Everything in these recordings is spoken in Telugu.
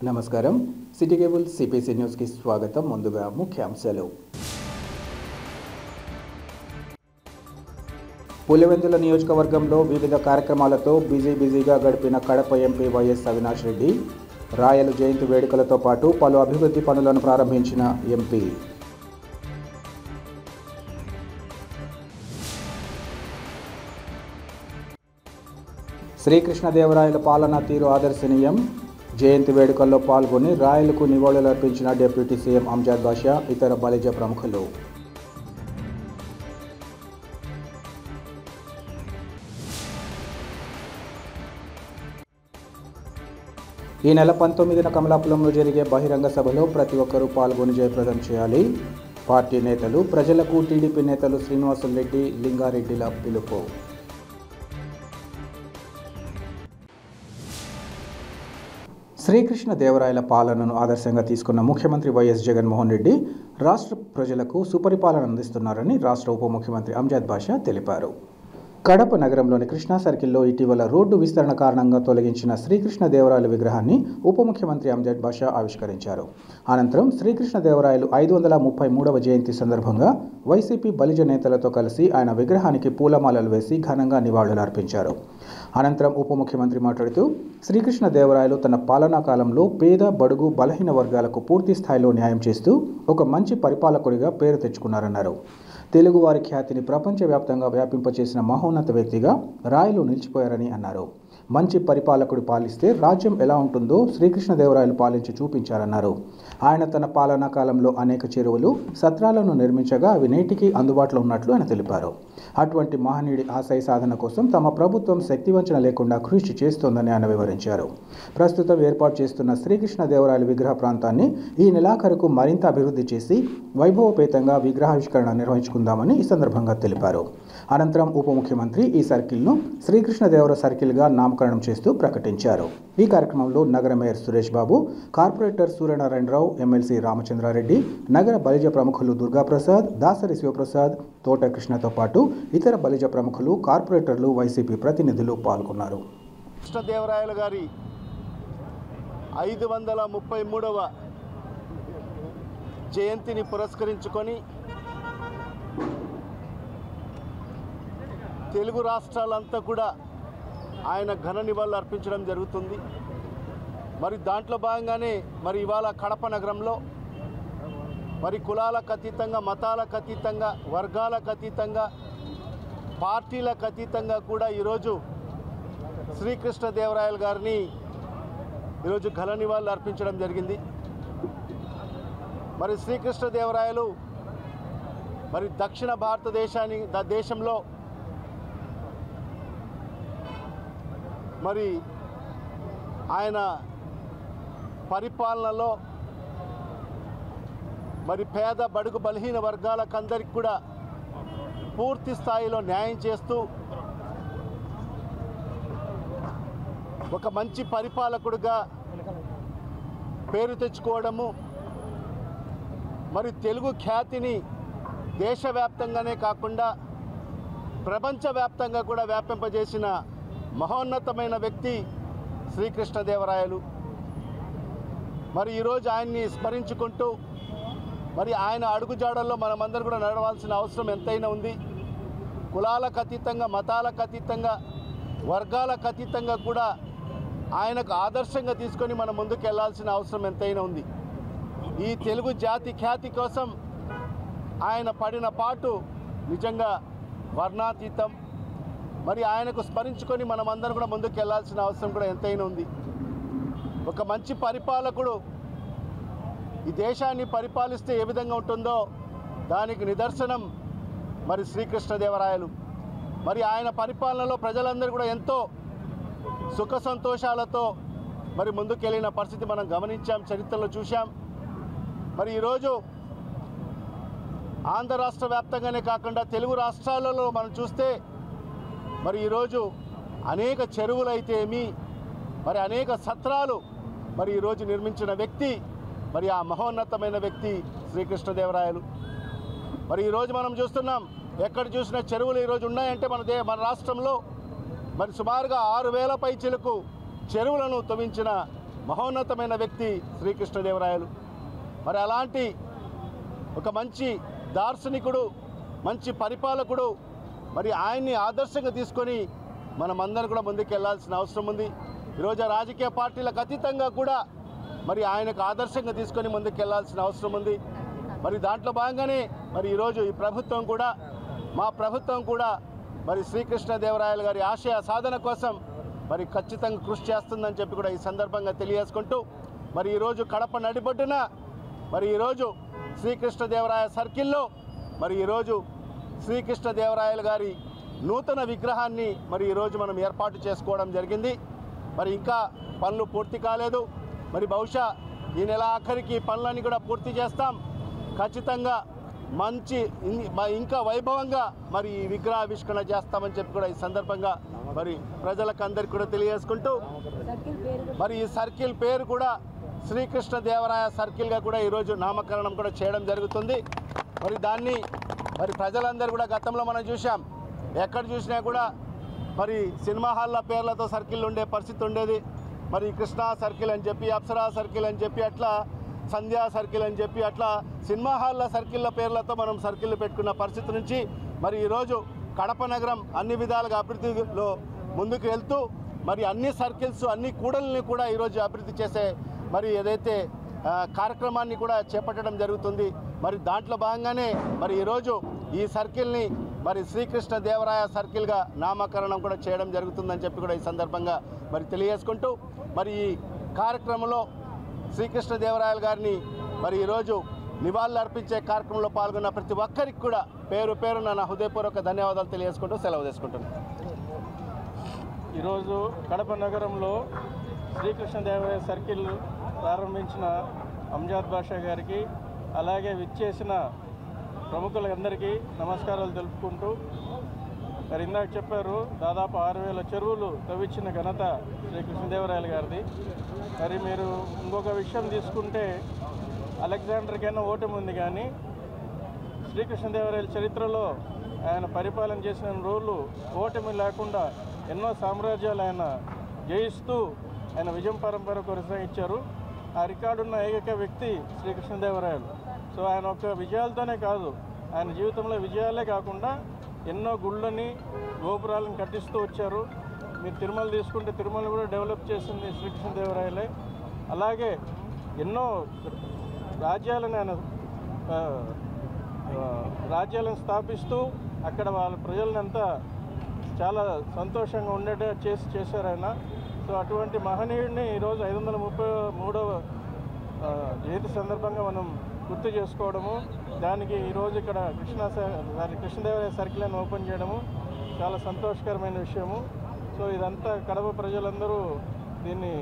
నమస్కారం. సిటీ కేబుల్ సిపిసి న్యూస్కి స్వాగతం. ముందుగా ముఖ్యాంశాలు. పులివెందుల నియోజకవర్గంలో వివిధ కార్యక్రమాలతో బిజీగా గడిపిన కడప ఎంపీ వైఎస్ అవినాష్ రెడ్డి. రాయలు జయంతి వేడుకలతో పాటు పలు అభివృద్ధి పనులను ప్రారంభించిన ఎంపీ. శ్రీకృష్ణదేవరాయల పాలనా తీరు ఆదర్శనీయం. జయంతి వేడుకల్లో పాల్గొని రాయలకు నివాళులర్పించిన డిప్యూటీ సీఎం అంజద్ బాషా, ఇతర బలిజ ప్రముఖులు. ఈ నెల 19న కమలాపురంలో జరిగే బహిరంగ సభలో ప్రతి ఒక్కరూ పాల్గొని జయప్రదం చేయాలి. పార్టీ నేతలు, ప్రజలకు టీడీపీ నేతలు శ్రీనివాసులరెడ్డి, లింగారెడ్డిల పిలుపు. శ్రీకృష్ణదేవరాయల పాలనను ఆదర్శంగా తీసుకున్న ముఖ్యమంత్రి వైఎస్ జగన్మోహన్ రెడ్డి రాష్ట్ర ప్రజలకు సుపరిపాలన అందిస్తున్నారని రాష్ట్ర ఉప ముఖ్యమంత్రి అంజద్ బాషా తెలిపారు. కడప నగరంలోని కృష్ణా సర్కిల్లో ఇటీవల రోడ్డు విస్తరణ కారణంగా తొలగించిన శ్రీకృష్ణదేవరాయల విగ్రహాన్ని ఉప ముఖ్యమంత్రి అంజద్ బాషా ఆవిష్కరించారు. అనంతరం శ్రీకృష్ణదేవరాయలు 533వ జయంతి సందర్భంగా వైసీపీ బలిజ నేతలతో కలిసి ఆయన విగ్రహానికి పూలమాలలు వేసి ఘనంగా నివాళులర్పించారు. అనంతరం ఉప ముఖ్యమంత్రి మాట్లాడుతూ, శ్రీకృష్ణదేవరాయలు తన పాలనా కాలంలో పేద, బడుగు, బలహీన వర్గాలకు పూర్తి స్థాయిలో న్యాయం చేస్తూ ఒక మంచి పరిపాలకుడిగా పేరు తెచ్చుకున్నారన్నారు. తెలుగువారి ఖ్యాతిని ప్రపంచవ్యాప్తంగా వ్యాపింపచేసిన మహోన్నత వ్యక్తిగా రాయలు నిలిచిపోయారని అన్నారు. మంచి పరిపాలకుడు పాలిస్తే రాజ్యం ఎలా ఉంటుందో శ్రీకృష్ణదేవరాయలు పాలించి చూపించారన్నారు. ఆయన తన పాలనా కాలంలో అనేక చెరువులు, సత్రాలను నిర్మించగా అవి నేటికి అందుబాటులో ఉన్నట్లు ఆయన తెలిపారు. అటువంటి మహనీయుడి ఆశయ సాధన కోసం తమ ప్రభుత్వం శక్తివంచన లేకుండా కృషి చేస్తోందని ఆయన వివరించారు. ప్రస్తుతం ఏర్పాటు చేస్తున్న శ్రీకృష్ణదేవరాయల విగ్రహ ప్రాంతాన్ని ఈ నెలాఖరుకు మరింత అభివృద్ధి చేసి వైభవపేతంగా విగ్రహావిష్కరణ నిర్వహించుకుందామని ఈ సందర్భంగా తెలిపారు. అనంతరం ఉప ముఖ్యమంత్రి ఈ సర్కిల్ను శ్రీకృష్ణదేవర సర్కిల్గా నామకరణం చేస్తూ ప్రకటించారు. ఈ కార్యక్రమంలో నగర mayor Suresh Babu, corporator Suryanarayana Rao, MLC Ramachandra Reddy, నగర బలిజ ప్రముఖులు దుర్గాప్రసాద్, దాసరి శివప్రసాద్, తోట కృష్ణతో పాటు ఇతర బలిజ ప్రముఖులు, కార్పొరేటర్లు, వైసీపీ ప్రతినిధులు పాల్గొన్నారు. కృష్ణదేవరాయలు గారి 533వ జయంతిని పురస్కరించుకొని తెలుగు రాష్ట్రాలంతా కూడా ఆయన ఘన నివాళులు అర్పించడం జరుగుతుంది. మరి దాంట్లో భాగంగానే మరి ఇవాళ కడప నగరంలో మరి కులాలకు అతీతంగా, మతాలకు అతీతంగా, వర్గాలకు అతీతంగా, పార్టీలకు అతీతంగా కూడా ఈరోజు శ్రీకృష్ణదేవరాయలు గారిని ఈరోజు ఘన నివాళులు అర్పించడం జరిగింది. మరి శ్రీకృష్ణదేవరాయలు మరి దక్షిణ దేశంలో మరి ఆయన పరిపాలనలో మరి పేద, బడుగు, బలహీన వర్గాలకందరికి కూడా పూర్తి స్థాయిలో న్యాయం చేస్తూ ఒక మంచి పరిపాలకుడిగా పేరు తెచ్చుకోవడము, మరి తెలుగు ఖ్యాతిని దేశవ్యాప్తంగానే కాకుండా ప్రపంచవ్యాప్తంగా కూడా వ్యాపింపజేసిన మహోన్నతమైన వ్యక్తి శ్రీకృష్ణదేవరాయలు. మరి ఈరోజు ఆయన్ని స్మరించుకుంటూ మరి ఆయన అడుగుజాడల్లో మనమందరం కూడా నడవాల్సిన అవసరం ఎంతైనా ఉంది. కులాలకు అతీతంగా, మతాలకు అతీతంగా, వర్గాలకు అతీతంగా కూడా ఆయనకు ఆదర్శంగా తీసుకొని మనం ముందుకు వెళ్లాల్సిన అవసరం ఎంతైనా ఉంది. ఈ తెలుగు జాతి ఖ్యాతి కోసం ఆయన పడిన పాటు నిజంగా వర్ణాతీతం. మరి ఆయనకు స్మరించుకొని మనమందరం కూడా ముందుకు వెళ్లాల్సిన అవసరం కూడా ఎంతైనా ఉంది. ఒక మంచి పరిపాలకుడు ఈ దేశాన్ని పరిపాలిస్తే ఏ విధంగా ఉంటుందో దానికి నిదర్శనం మరి శ్రీకృష్ణదేవరాయలు. మరి ఆయన పరిపాలనలో ప్రజలందరూ కూడా ఎంతో సుఖ సంతోషాలతో మరి ముందుకెళ్ళిన పరిస్థితి మనం గమనించాం, చరిత్రలో చూశాం. మరి ఈరోజు ఆంధ్ర రాష్ట్ర వ్యాప్తంగానే కాకుండా తెలుగు రాష్ట్రాలలో మనం చూస్తే మరి ఈరోజు అనేక చెరువులు అయితే మరి అనేక సత్రాలు మరి ఈరోజు నిర్మించిన వ్యక్తి మరి ఆ మహోన్నతమైన వ్యక్తి శ్రీకృష్ణదేవరాయలు. మరి ఈరోజు మనం చూస్తున్నాం, ఎక్కడ చూసినా చెరువులు ఈరోజు ఉన్నాయంటే మన రాష్ట్రంలో మరి సుమారుగా 6,000 పైచిలకు చెరువులను తవ్వించిన మహోన్నతమైన వ్యక్తి శ్రీకృష్ణదేవరాయలు. మరి అలాంటి ఒక మంచి దార్శనికుడు, మంచి పరిపాలకుడు, మరి ఆయన్ని ఆదర్శంగా తీసుకొని మనమందరం కూడా ముందుకు వెళ్ళాల్సిన అవసరం ఉంది. ఈరోజు రాజకీయ పార్టీలకు అతీతంగా కూడా మరి ఆయనకు ఆదర్శంగా తీసుకొని ముందుకు వెళ్ళాల్సిన అవసరం ఉంది. మరి దాంట్లో భాగంగానే మరి ఈరోజు ఈ ప్రభుత్వం కూడా, మా ప్రభుత్వం కూడా మరి శ్రీకృష్ణదేవరాయలు గారి ఆశయ సాధన కోసం మరి ఖచ్చితంగా కృషి చేస్తుందని చెప్పి కూడా ఈ సందర్భంగా తెలియజేసుకుంటూ, మరి ఈరోజు కడప నడిబొడ్డున మరి ఈరోజు శ్రీకృష్ణదేవరాయ సర్కిల్లో మరి ఈరోజు శ్రీకృష్ణదేవరాయలు గారి నూతన విగ్రహాన్ని మరి ఈరోజు మనం ఏర్పాటు చేసుకోవడం జరిగింది. మరి ఇంకా పనులు పూర్తి కాలేదు. మరి బహుశా ఈ నెల ఆఖరికి పనులన్నీ కూడా పూర్తి చేస్తాం. ఖచ్చితంగా ఇంకా వైభవంగా మరి ఈ విగ్రహావిష్కరణ చేస్తామని చెప్పి కూడా ఈ సందర్భంగా మరి ప్రజలకు అందరికీ కూడా తెలియజేసుకుంటూ, మరి ఈ సర్కిల్ పేరు కూడా శ్రీకృష్ణదేవరాయ సర్కిల్గా కూడా ఈరోజు నామకరణం కూడా చేయడం జరుగుతుంది. మరి దాన్ని మరి ప్రజలందరూ కూడా గతంలో మనం చూసాం, ఎక్కడ చూసినా కూడా మరి సినిమా హాల్ల పేర్లతో సర్కిల్ ఉండే పరిస్థితి ఉండేది. మరి కృష్ణా సర్కిల్ అని చెప్పి, అప్సరా సర్కిల్ అని చెప్పి, అట్లా సంధ్యా సర్కిల్ అని చెప్పి, అట్లా సినిమా హాల్ల సర్కిళ్ళ పేర్లతో మనం సర్కిల్ పెట్టుకున్న పరిస్థితి నుంచి మరి ఈరోజు కడప నగరం అన్ని విధాలుగా అభివృద్ధిలో ముందుకు వెళ్తూ మరి అన్ని సర్కిల్స్, అన్ని కూడల్ని కూడా ఈరోజు అభివృద్ధి చేసే మరి ఏదైతే కార్యక్రమాన్ని కూడా చేపట్టడం జరుగుతుంది. మరి దాంట్లో భాగంగానే మరి ఈరోజు ఈ సర్కిల్ని మరి శ్రీకృష్ణదేవరాయ సర్కిల్గా నామకరణం కూడా చేయడం జరుగుతుందని చెప్పి కూడా ఈ సందర్భంగా మరి తెలియజేసుకుంటూ, మరి ఈ కార్యక్రమంలో శ్రీకృష్ణదేవరాయలు గారిని మరి ఈరోజు నివాళులు అర్పించే కార్యక్రమంలో పాల్గొన్న ప్రతి ఒక్కరికి కూడా పేరు పేరున నా హృదయపూర్వక ధన్యవాదాలు తెలియజేసుకుంటూ సెలవు తీసుకుంటున్నాను. ఈరోజు కడప నగరంలో శ్రీకృష్ణదేవరాయ సర్కిల్ ప్రారంభించిన అంజాద్ బాషా గారికి, అలాగే విచ్చేసిన ప్రముఖులందరికీ నమస్కారాలు తెలుపుకుంటూ, మరి ఇందాక చెప్పారు దాదాపు 6000 చెరువులు తవ్వించిన ఘనత శ్రీకృష్ణదేవరాయలు గారిది. మరి మీరు ఇంకొక విషయం తీసుకుంటే అలెగ్జాండర్కైనా ఓటమి ఉంది, కానీ శ్రీకృష్ణదేవరాయల చరిత్రలో ఆయన పరిపాలన చేసిన రోజులు ఓటమి లేకుండా ఎన్నో సామ్రాజ్యాలు ఆయన జయిస్తూ ఆయన విజయం పరంపర కొనసాగించారు. ఆ రికార్డున్న ఏకైక వ్యక్తి శ్రీకృష్ణదేవరాయలు. సో ఆయన ఒక విజయాలతోనే కాదు, ఆయన జీవితంలో విజయాలే కాకుండా ఎన్నో గుళ్ళని, గోపురాలను కట్టిస్తూ వచ్చారు. మీరు తిరుమల తీసుకుంటే తిరుమల కూడా డెవలప్ చేసింది శ్రీకృష్ణదేవరాయలే. అలాగే ఎన్నో రాజ్యాలను స్థాపిస్తూ అక్కడ వాళ్ళ ప్రజలనంతా చాలా సంతోషంగా ఉండేట చేశారు ఆయన. సో అటువంటి మహనీయుడిని ఈరోజు 533వ జయంతి సందర్భంగా మనం గుర్తు చేసుకోవడము, దానికి ఈరోజు ఇక్కడ కృష్ణదేవరాయ సర్కిల్ అని ఓపెన్ చేయడము చాలా సంతోషకరమైన విషయము. సో ఇదంతా కడప ప్రజలందరూ దీన్ని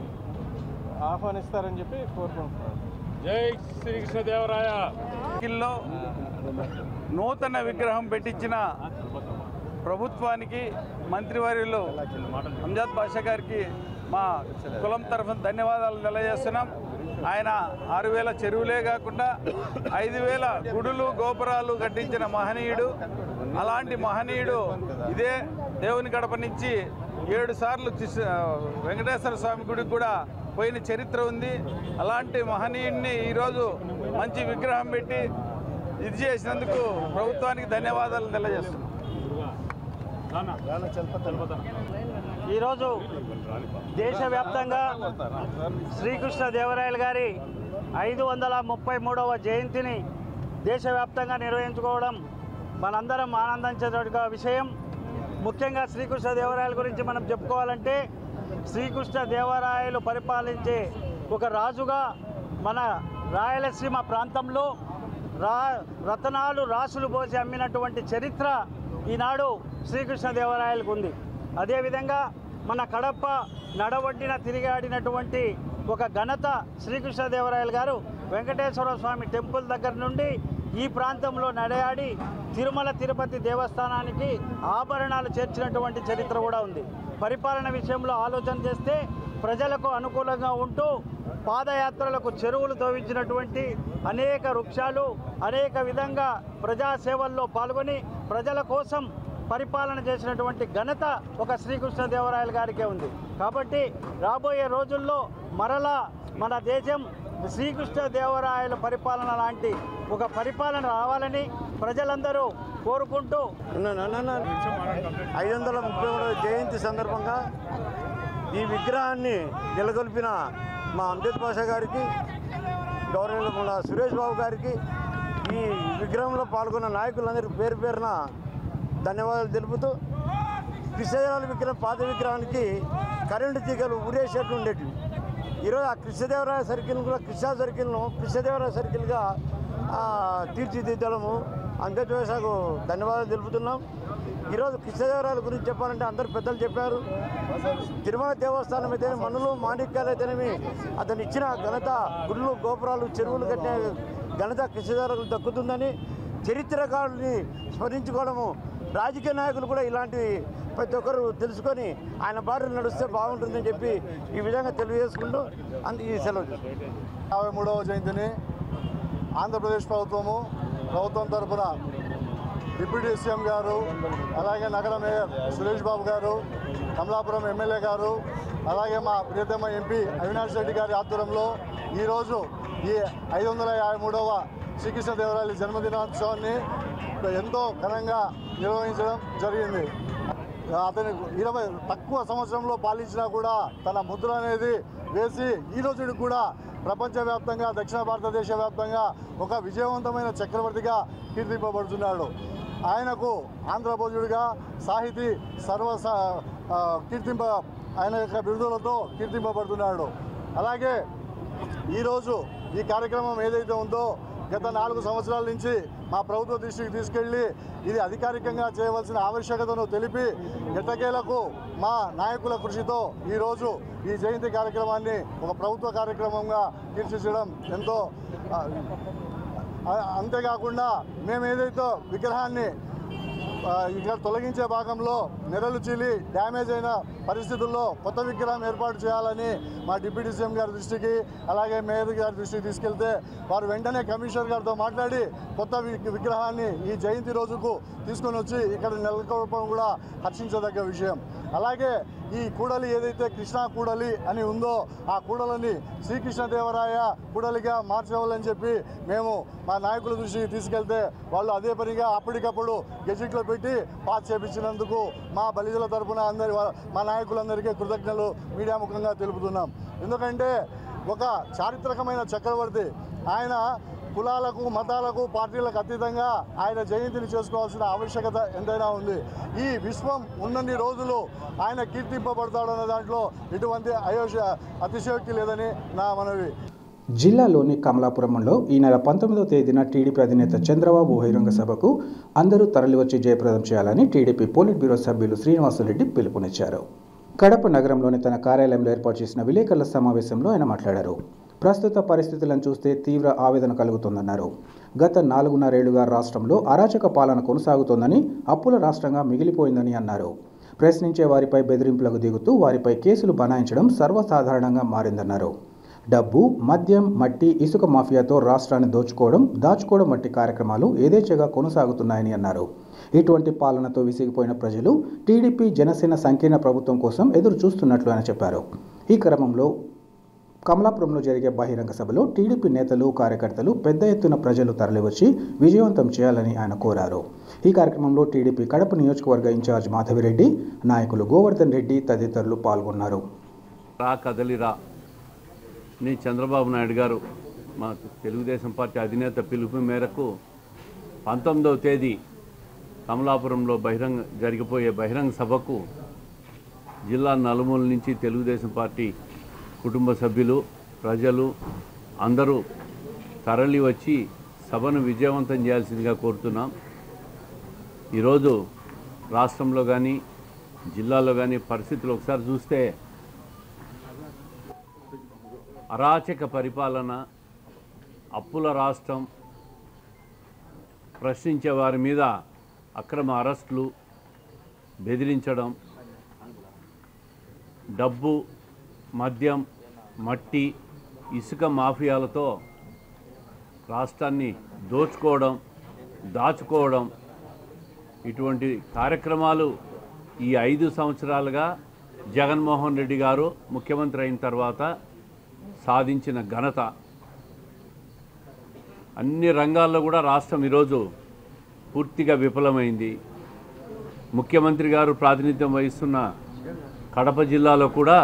ఆహ్వానిస్తారని చెప్పి కోరుకుంటున్నారు. జై శ్రీకృష్ణదేవరాయ. సర్కిల్లో నూతన విగ్రహం పెట్టించిన ప్రభుత్వానికి, మంత్రివర్యులు అంజాద్ బాషా గారికి మా కులం తరఫున ధన్యవాదాలు తెలియజేస్తున్నాం. ఆయన 6000 చెరువులే కాకుండా 5000 గుడులు, గోపురాలు కట్టించిన మహనీయుడు. అలాంటి మహనీయుడు ఇదే దేవుని గడప నుంచి 7 సార్లు వెంకటేశ్వర స్వామి గుడికి కూడా పోయిన చరిత్ర ఉంది. అలాంటి మహనీయుడిని ఈరోజు మంచి విగ్రహం పెట్టి ఇది చేసినందుకు ప్రభుత్వానికి ధన్యవాదాలు తెలియజేస్తున్నాం. ఈరోజు దేశవ్యాప్తంగా శ్రీకృష్ణదేవరాయలు గారి 533వ జయంతిని దేశవ్యాప్తంగా నిర్వహించుకోవడం మనందరం ఆనందించేట విషయం. ముఖ్యంగా శ్రీకృష్ణదేవరాయల గురించి మనం చెప్పుకోవాలంటే, శ్రీకృష్ణదేవరాయలు పరిపాలించే ఒక రాజుగా మన రాయలసీమ ప్రాంతంలో రతనాలు రాసులు పోసి అమ్మినటువంటి చరిత్ర ఈనాడు శ్రీకృష్ణదేవరాయలకు ఉంది. అదేవిధంగా మన కడప నడవడ్డిన తిరిగాడినటువంటి ఒక ఘనత శ్రీకృష్ణదేవరాయలు గారు వెంకటేశ్వర స్వామి టెంపుల్ దగ్గర నుండి ఈ ప్రాంతంలో నడయాడి తిరుమల తిరుపతి దేవస్థానానికి ఆభరణాలు చేర్చినటువంటి చరిత్ర కూడా ఉంది. పరిపాలన విషయంలో ఆలోచన చేస్తే ప్రజలకు అనుకూలంగా ఉంటూ పాదయాత్రలకు చెరువులు తవ్వించినటువంటి అనేక వృక్షాలు, అనేక విధంగా ప్రజాసేవల్లో పాల్గొని ప్రజల కోసం పరిపాలన చేసినటువంటి ఘనత ఒక శ్రీకృష్ణదేవరాయలు గారికే ఉంది. కాబట్టి రాబోయే రోజుల్లో మరలా మన దేశం శ్రీకృష్ణదేవరాయల పరిపాలన లాంటి ఒక పరిపాలన రావాలని ప్రజలందరూ కోరుకుంటూ 533వ జయంతి సందర్భంగా ఈ విగ్రహాన్ని నెలకొల్పిన మా అంజద్ బాషా గారికి, గవర్నర్ సురేష్ బాబు గారికి, ఈ విగ్రహంలో పాల్గొన్న నాయకులందరికీ పేరు పేరున ధన్యవాదాలు తెలుపుతూ, కృష్ణదేవరాయల విగ్రహం పాత విగ్రహానికి కరెంటు తీగలు ఊరేసేట్టు ఉండేటివి. ఈరోజు ఆ కృష్ణదేవరాయ సర్కిల్ కూడా కృష్ణా సర్కిల్ను కృష్ణదేవరాయ సర్కిల్గా తీర్చిదిద్దడము అంజద్ బాషాకు ధన్యవాదాలు తెలుపుతున్నాం. ఈరోజు కృష్ణదేవరాయల గురించి చెప్పాలంటే అందరు పెద్దలు చెప్పారు. తిరుమల దేవస్థానం అయితేనే మనులు మాణిక్యాలు అయితేనేమి అతను ఇచ్చిన ఘనత, గుళ్ళు గోపురాలు చెరువులు కట్టిన ఘనత కృష్ణదేవరాయలు దక్కుతుందని చరిత్రకారుని స్మరించుకోవడము, రాజకీయ నాయకులు కూడా ఇలాంటి ప్రతి ఒక్కరు తెలుసుకొని ఆయన బాటలు నడిస్తే బాగుంటుందని చెప్పి ఈ విధంగా తెలియజేసుకుంటూ ఈ సెలవు 53వ జయంతిని ఆంధ్రప్రదేశ్ ప్రభుత్వం తరఫున డిప్యూటీ సీఎం గారు, అలాగే నగర మేయర్ సురేష్ బాబు గారు, కమలాపురం ఎమ్మెల్యే గారు, అలాగే మా ప్రియతమ ఎంపీ అవినాష్ రెడ్డి గారి ఆధ్వర్యంలో ఈరోజు ఈ 553వ శ్రీకృష్ణదేవరాయల జన్మదినోత్సవాన్ని ఎంతో ఘనంగా నిర్వహించడం జరిగింది. అతను 20 తక్కువ సంవత్సరంలో పాలించినా కూడా తన ముద్ర అనేది వేసి ఈ రోజుకి కూడా ప్రపంచవ్యాప్తంగా, దక్షిణ భారతదేశ వ్యాప్తంగా ఒక విజయవంతమైన చక్రవర్తిగా కీర్తింపబడుతున్నాడు. ఆయనకు ఆంధ్రభోజుడిగా సాహితీ ఆయన యొక్క బిరుదులతో కీర్తింపబడుతున్నాడు. అలాగే ఈరోజు ఈ కార్యక్రమం ఏదైతే ఉందో గత 4 సంవత్సరాల నుంచి మా ప్రభుత్వ దృష్టికి తీసుకెళ్లి ఇది అధికారికంగా చేయవలసిన ఆవశ్యకతను తెలిపి ఎట్టకేలకు మా నాయకుల కృషితో ఈరోజు ఈ జయంతి కార్యక్రమాన్ని ఒక ప్రభుత్వ కార్యక్రమంగా తీర్చిదిద్దడం ఎంతో, అంతేకాకుండా మేము ఏదైతే విగ్రహాన్ని ఇక్కడ తొలగించే భాగంలో నెరలు చీలి డ్యామేజ్ అయిన పరిస్థితుల్లో కొత్త విగ్రహం ఏర్పాటు చేయాలని మా డిప్యూటీ సీఎం గారి దృష్టికి, అలాగే మేయర్ గారి దృష్టికి తీసుకెళ్తే వారు వెంటనే కమిషనర్ గారితో మాట్లాడి కొత్త విగ్రహాన్ని ఈ జయంతి రోజుకు తీసుకొని వచ్చి ఇక్కడ నెలకొల్పడం కూడా హర్షించదగ్గ విషయం. అలాగే ఈ కూడలి ఏదైతే కృష్ణా కూడలి అని ఉందో ఆ కూడలిని శ్రీకృష్ణదేవరాయ కూడలిగా మార్చవాలని చెప్పి మేము మా నాయకుల దృష్టికి తీసుకెళ్తే వాళ్ళు అదే పనిగా అప్పటికప్పుడు గెజిట్లో పెట్టి పాస్ చేపించినందుకు మా బలిజల తరఫున మా నాయకులందరికీ కృతజ్ఞతలు మీడియా ముఖంగా తెలుపుతున్నాం. ఎందుకంటే ఒక చారిత్రకమైన చక్రవర్తి ఆయన కులాలకు, మతాలకు, పార్టీలకు అతీతంగా ఆయన జయంతిని చేసుకోవాల్సిన ఆవశ్యకత ఎంతైనా ఉంది. ఈ విశ్వం ఉన్నన్ని రోజులు ఆయన కీర్తింపబడతాడన్న దాంట్లో ఎటువంటి అతిశయోక్తి లేదని నా మనవి. జిల్లాలోని కమలాపురంలో ఈ నెల 19వ తేదీన టీడీపీ అధినేత చంద్రబాబు బహిరంగ సభకు అందరూ తరలివచ్చి జయప్రదం చేయాలని టీడీపీ పోలిట్ బ్యూరో సభ్యులు శ్రీనివాసరెడ్డి పిలుపునిచ్చారు. కడప నగరంలోని తన కార్యాలయంలో ఏర్పాటు చేసిన విలేకరుల సమావేశంలో ఆయన మాట్లాడారు. ప్రస్తుత పరిస్థితులను చూస్తే తీవ్ర ఆవేదన కలుగుతుందన్నారు. గత 4.5 ఏళ్లుగా రాష్ట్రంలో అరాచక పాలన కొనసాగుతోందని, అప్పుల రాష్ట్రంగా మిగిలిపోయిందని అన్నారు. ప్రశ్నించే వారిపై బెదిరింపులకు దిగుతూ వారిపై కేసులు బనాయించడం సర్వసాధారణంగా మారిందన్నారు. డబ్బు, మద్యం, మట్టి, ఇసుక మాఫియాతో రాష్ట్రాన్ని దాచుకోవడం వంటి కార్యక్రమాలు యథేచ్ఛగా కొనసాగుతున్నాయని అన్నారు. ఇటువంటి పాలనతో విసిగిపోయిన ప్రజలు టీడీపీ, జనసేన సంకీర్ణ ప్రభుత్వం కోసం ఎదురు చూస్తున్నట్లు ఆయన చెప్పారు. ఈ క్రమంలో కమలాపురంలో జరిగే బహిరంగ సభలో టీడీపీ నేతలు, కార్యకర్తలు పెద్ద ఎత్తున ప్రజలు తరలివచ్చి విజయవంతం చేయాలని ఆయన కోరారు. ఈ కార్యక్రమంలో టీడీపీ కడప నియోజకవర్గ ఇన్ఛార్జ్ మాధవిరెడ్డి, నాయకులు గోవర్ధన్ రెడ్డి తదితరులు పాల్గొన్నారు. కదలిరా ని చంద్రబాబు నాయుడు గారు మా తెలుగుదేశం పార్టీ అధినేత పిలుపు మేరకు 19వ తేదీ కమలాపురంలో జరిగిపోయే బహిరంగ సభకు జిల్లా నలుమూల నుంచి తెలుగుదేశం పార్టీ కుటుంబ సభ్యులు, ప్రజలు అందరూ తరలి వచ్చి సభను విజయవంతం చేయాల్సిందిగా కోరుతున్నాం. ఈరోజు రాష్ట్రంలో కానీ జిల్లాలో కానీ పరిస్థితులు ఒకసారి చూస్తే అరాచక పరిపాలన, అప్పుల రాష్ట్రం, ప్రశ్నించే వారి మీద అక్రమ అరెస్టులు, బెదిరించడం, డబ్బు, మద్యం, మట్టి, ఇసుక మాఫియాలతో రాష్ట్రాన్ని దాచుకోవడం ఇటువంటి కార్యక్రమాలు ఈ 5 సంవత్సరాలుగా జగన్మోహన్ రెడ్డి గారు ముఖ్యమంత్రి అయిన తర్వాత సాధించిన ఘనత. అన్ని రంగాల్లో కూడా రాష్ట్రం ఈరోజు పూర్తిగా విఫలమైంది. ముఖ్యమంత్రి గారు ప్రాతినిధ్యం వహిస్తున్న కడప జిల్లాలో కూడా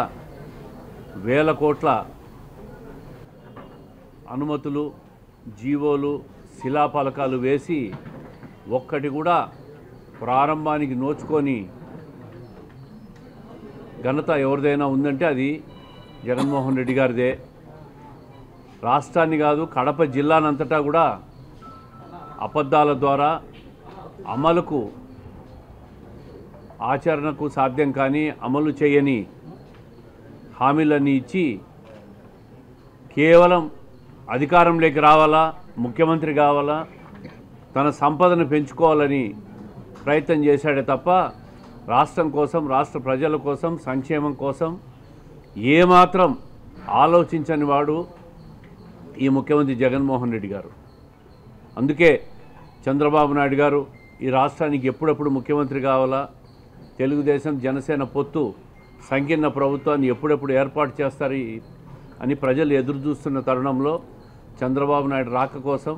వేల కోట్ల అనుమతులు, జీవోలు, శిలాఫలకాలు వేసి ఒక్కటి కూడా ప్రారంభానికి నోచుకొని ఘనత ఎవరిదైనా ఉందంటే అది జగన్మోహన్ రెడ్డి గారిదే. రాష్ట్రాన్ని కాదు, కడప జిల్లానంతటా కూడా అబద్ధాల ద్వారా అమలుకు, ఆచరణకు సాధ్యం కానీ అమలు చేయని హామీలన్నీ ఇచ్చి కేవలం అధికారంలోకి రావాలా, ముఖ్యమంత్రి కావాలా, తన సంపదను పెంచుకోవాలని ప్రయత్నం చేశాడే తప్ప రాష్ట్రం కోసం, రాష్ట్ర ప్రజల కోసం, సంక్షేమం కోసం ఏమాత్రం ఆలోచించని వాడు ఈ ముఖ్యమంత్రి జగన్మోహన్ రెడ్డి గారు. అందుకే చంద్రబాబు నాయుడు గారు ఈ రాష్ట్రానికి ఎప్పుడెప్పుడు ముఖ్యమంత్రి కావాలా, తెలుగుదేశం జనసేన పొత్తు సంకీర్ణ ప్రభుత్వాన్ని ఎప్పుడెప్పుడు ఏర్పాటు చేస్తారు అని ప్రజలు ఎదురు చూస్తున్న తరుణంలో చంద్రబాబు నాయుడు రాక కోసం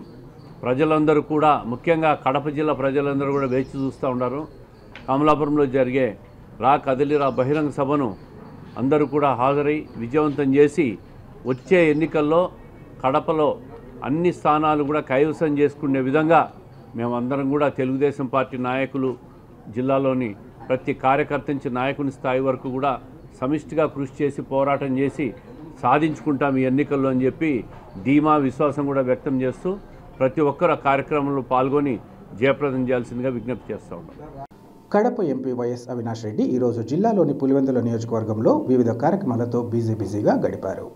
ప్రజలందరూ కూడా, ముఖ్యంగా కడప జిల్లా ప్రజలందరూ కూడా వేచి చూస్తూ ఉన్నారు. కమలాపురంలో జరిగే రా కదిలిరా బహిరంగ సభను అందరూ కూడా హాజరై విజయవంతం చేసి వచ్చే ఎన్నికల్లో కడపలో అన్ని స్థానాలు కూడా కైవసం చేసుకునే విధంగా మేమందరం కూడా తెలుగుదేశం పార్టీ నాయకులు, జిల్లాలోని ప్రతి కార్యకర్త నుంచి నాయకుని స్థాయి వరకు కూడా సమిష్టిగా కృషి చేసి పోరాటం చేసి సాధించుకుంటాం ఈ ఎన్నికల్లో అని చెప్పి ధీమా, విశ్వాసం కూడా వ్యక్తం చేస్తూ ప్రతి ఒక్కరు ఆ కార్యక్రమంలో పాల్గొని జయప్రదం చేయాల్సిందిగా విజ్ఞప్తి చేస్తూ ఉన్నాం. కడప ఎంపీ వైఎస్ అవినాష్ రెడ్డి ఈరోజు జిల్లాలోని పులివెందుల నియోజకవర్గంలో వివిధ కార్యక్రమాలతో బిజీగా గడిపారు.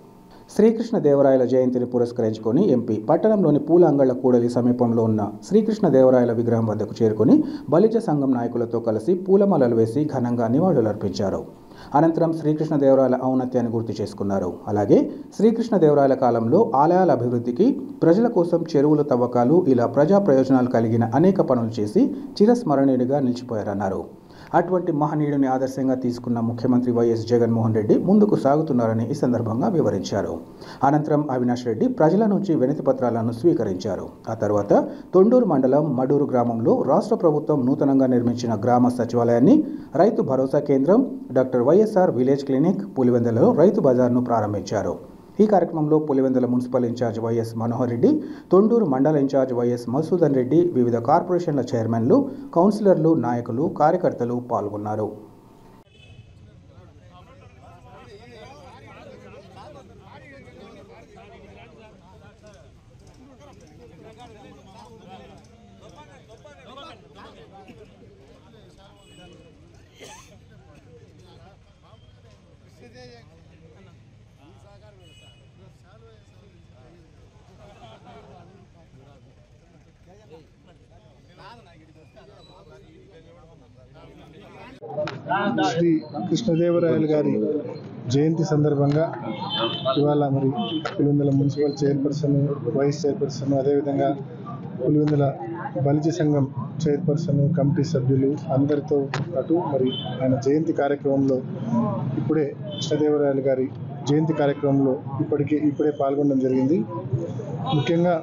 శ్రీకృష్ణదేవరాయల జయంతిని పురస్కరించుకొని ఎంపీ పట్టణంలోని పూల అంగళ్ల కూడలి సమీపంలో ఉన్న శ్రీకృష్ణదేవరాయల విగ్రహం వద్దకు చేరుకుని బలిజ సంఘం నాయకులతో కలిసి పూలమాలలు వేసి ఘనంగా నివాళులర్పించారు. అనంతరం శ్రీకృష్ణదేవరాయల ఔన్నత్యాన్ని గుర్తు చేసుకున్నారు. అలాగే శ్రీకృష్ణదేవరాయల కాలంలో ఆలయాల అభివృద్ధికి, ప్రజల కోసం చెరువుల తవ్వకాలు, ఇలా ప్రజా ప్రయోజనాలు కలిగిన అనేక పనులు చేసి చిరస్మరణీయుడిగా నిలిచిపోయారన్నారు. అటువంటి మహనీయుడిని ఆదర్శంగా తీసుకున్న ముఖ్యమంత్రి వైఎస్ జగన్మోహన్ రెడ్డి ముందుకు సాగుతున్నారని ఈ సందర్భంగా వివరించారు. అనంతరం అవినాష్ రెడ్డి ప్రజల నుంచి వినతి పత్రాలను స్వీకరించారు. ఆ తర్వాత తొండూరు మండలం మడూరు గ్రామంలో రాష్ట్ర ప్రభుత్వం నూతనంగా నిర్మించిన గ్రామ సచివాలయాన్ని, రైతు భరోసా కేంద్రం, డాక్టర్ వైఎస్ఆర్ విలేజ్ క్లినిక్, పులివెందులలో రైతు బజార్ను ప్రారంభించారు. ఈ కార్యక్రమంలో Pulivendula municipal incharge YS Manohar Reddy, Tondur మండల ఇన్ఛార్జ్ వైఎస్ మధుసూదన్ రెడ్డి, వివిధ కార్పొరేషన్ల చైర్మన్లు, కౌన్సిలర్లు, నాయకులు, కార్యకర్తలు పాల్గొన్నారు. శ్రీ కృష్ణదేవరాయలు గారి జయంతి సందర్భంగా ఇవాళ మరి Pulivendula municipal chairperson, vice chairperson, అదేవిధంగా పులివెందుల బలిజ సంఘం చైర్పర్సన్, కమిటీ సభ్యులు అందరితో పాటు మరి ఆయన జయంతి కార్యక్రమంలో ఇప్పుడే కృష్ణదేవరాయలు గారి జయంతి కార్యక్రమంలో ఇప్పుడే పాల్గొనడం జరిగింది. ముఖ్యంగా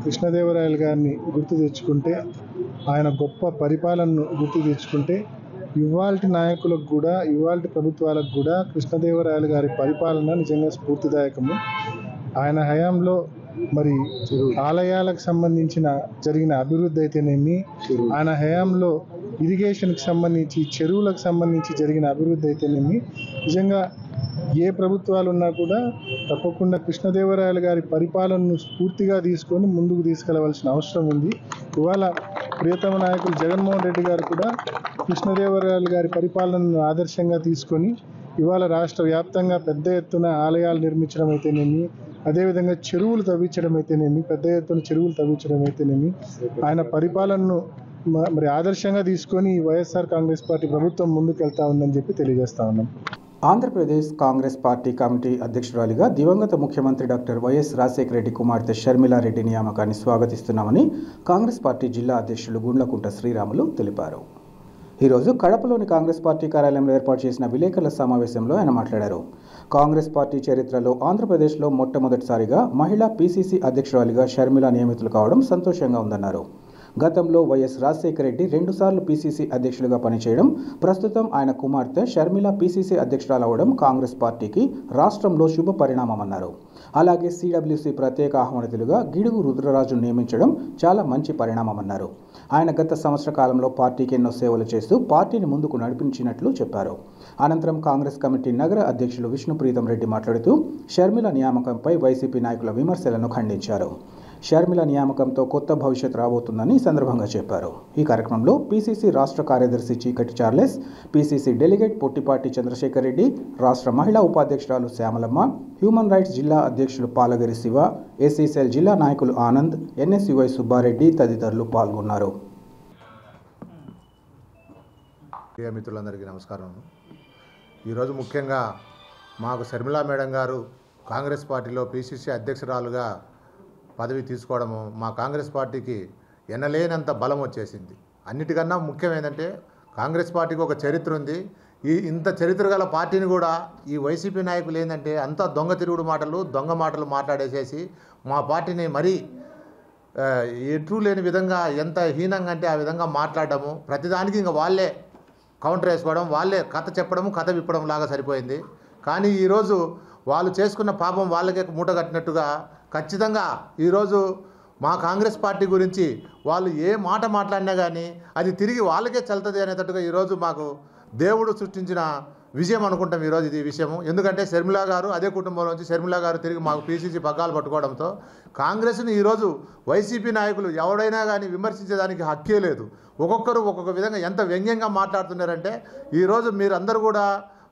కృష్ణదేవరాయలు గారిని గుర్తు తెచ్చుకుంటే, ఆయన గొప్ప పరిపాలనను గుర్తు తెచ్చుకుంటే, ఇవాల్టి నాయకులకు కూడా, ఇవాల్టి ప్రభుత్వాలకు కూడా కృష్ణదేవరాయలు గారి పరిపాలన నిజంగా స్ఫూర్తిదాయకము. ఆయన హయాంలో మరి ఆలయాలకు సంబంధించిన జరిగిన అభివృద్ధి అయితేనేమి, ఆయన హయాంలో ఇరిగేషన్కి సంబంధించి, చెరువులకు సంబంధించి జరిగిన అభివృద్ధి అయితేనేమి, నిజంగా ఏ ప్రభుత్వాలు ఉన్నా కూడా తప్పకుండా కృష్ణదేవరాయలు గారి పరిపాలనను స్ఫూర్తిగా తీసుకొని ముందుకు తీసుకెళ్లవలసిన అవసరం ఉంది. ఇవాళ ప్రియతమ నాయకులు జగన్మోహన్ రెడ్డి గారు కూడా కృష్ణదేవరాయలు గారి పరిపాలనను ఆదర్శంగా తీసుకొని ఇవాళ రాష్ట్ర వ్యాప్తంగా పెద్ద ఎత్తున ఆలయాలు నిర్మించడం అయితేనేమి, అదేవిధంగా చెరువులు తవ్వించడం అయితేనేమి, పెద్ద ఎత్తున చెరువులు తవ్వించడం అయితేనేమి, ఆయన పరిపాలనను మరి ఆదర్శంగా తీసుకొని వైఎస్ఆర్ కాంగ్రెస్ పార్టీ ప్రభుత్వం ముందుకు వెళ్తా ఉందని చెప్పి తెలియజేస్తా ఉన్నాం. ఆంధ్రప్రదేశ్ కాంగ్రెస్ పార్టీ కమిటీ అధ్యక్షురాలిగా దివంగత ముఖ్యమంత్రి డాక్టర్ వైఎస్ రాజశేఖర రెడ్డి కుమార్తె షర్మిలారెడ్డి నియామకాన్ని స్వాగతిస్తున్నామని కాంగ్రెస్ పార్టీ జిల్లా అధ్యక్షులు గుండ్లకుంట శ్రీరాములు తెలిపారు. ఈరోజు కడపలోని కాంగ్రెస్ పార్టీ కార్యాలయంలో ఏర్పాటు చేసిన విలేకరుల సమావేశంలో ఆయన మాట్లాడారు. కాంగ్రెస్ పార్టీ చరిత్రలో ఆంధ్రప్రదేశ్లో మొట్టమొదటిసారిగా మహిళా పీసీసీ అధ్యక్షురాలిగా షర్మిల నియమితులు కావడం సంతోషంగా ఉందన్నారు. గతంలో వైఎస్ రాజశేఖర రెడ్డి 2 సార్లు పీసీసీ అధ్యక్షులుగా పనిచేయడం, ప్రస్తుతం ఆయన కుమార్తె షర్మిల పీసీసీ అధ్యక్షురాలవడం కాంగ్రెస్ పార్టీకి రాష్ట్రంలో శుభ పరిణామమన్నారు. అలాగే సిడబ్ల్యూసీ ప్రత్యేక ఆహ్వానితులుగా గిడుగు రుద్రరాజు నియమించడం చాలా మంచి పరిణామమన్నారు. ఆయన గత సంవత్సర కాలంలో పార్టీకి ఎన్నో సేవలు చేస్తూ పార్టీని ముందుకు నడిపించినట్లు చెప్పారు. అనంతరం కాంగ్రెస్ కమిటీ నగర అధ్యక్షులు విష్ణుప్రీతం రెడ్డి మాట్లాడుతూ షర్మిల నియామకంపై వైసీపీ నాయకుల విమర్శలను ఖండించారు. షర్మిల నియామకంతో కొత్త భవిష్యత్ రాబోతుందని ఈ సందర్భంగా చెప్పారు. ఈ కార్యక్రమంలో పీసీసీ రాష్ట్ర కార్యదర్శి Cheekati Charles, PCC delegate Pottipati Chandrasekhar Reddy, రాష్ట్ర మహిళా ఉపాధ్యక్షురాలు శ్యామలమ్మ, హ్యూమన్ రైట్స్ జిల్లా అధ్యక్షులు పాలగిరి శివ, ఎస్సీసెల్ జిల్లా నాయకులు ఆనంద్, ఎన్ఎస్యుఐ సుబ్బారెడ్డి తదితరులు పాల్గొన్నారు. మిత్రులందరికీ నమస్కారం. ఈరోజు ముఖ్యంగా మాకు షర్మిలా మేడం గారు కాంగ్రెస్ పార్టీలో పీసీసీ అధ్యక్షురాలుగా పదవి తీసుకోవడము మా కాంగ్రెస్ పార్టీకి ఎనలేనంత బలం వచ్చేసింది. అన్నిటికన్నా ముఖ్యం ఏంటంటే కాంగ్రెస్ పార్టీకి ఒక చరిత్ర ఉంది. ఇంత చరిత్ర గల పార్టీని కూడా ఈ వైసీపీ నాయకులు ఏంటంటే అంతా దొంగ తిరుగుడు మాటలు, దొంగ మాటలు మాట్లాడేసేసి మా పార్టీని మరీ ఎటు లేని విధంగా ఎంత హీనంగా అంటే ఆ విధంగా మాట్లాడడము, ప్రతిదానికి ఇంకా వాళ్ళే కౌంటర్ వేసుకోవడం, వాళ్ళే కథ చెప్పడము, కథ విప్పడం లాగా సరిపోయింది. కానీ ఈరోజు వాళ్ళు చేసుకున్న పాపం వాళ్ళకే మూట కట్టినట్టుగా ఖచ్చితంగా ఈరోజు మా కాంగ్రెస్ పార్టీ గురించి వాళ్ళు ఏ మాట మాట్లాడినా కానీ అది తిరిగి వాళ్ళకే చల్లుతుంది అనేటట్టుగా ఈరోజు మాకు దేవుడు సృష్టించిన విజయం అనుకుంటాం ఈరోజు ఇది విషయము. ఎందుకంటే షర్మిలా గారు అదే కుటుంబంలోంచి షర్మిలా గారు తిరిగి మాకు పీసీసీ పగ్గాలు పట్టుకోవడంతో కాంగ్రెస్ని ఈరోజు వైసీపీ నాయకులు ఎవడైనా కానీ విమర్శించేదానికి హక్కే లేదు. ఒక్కొక్కరు ఒక్కొక్క విధంగా ఎంత వ్యంగ్యంగా మాట్లాడుతున్నారంటే ఈరోజు మీరందరూ కూడా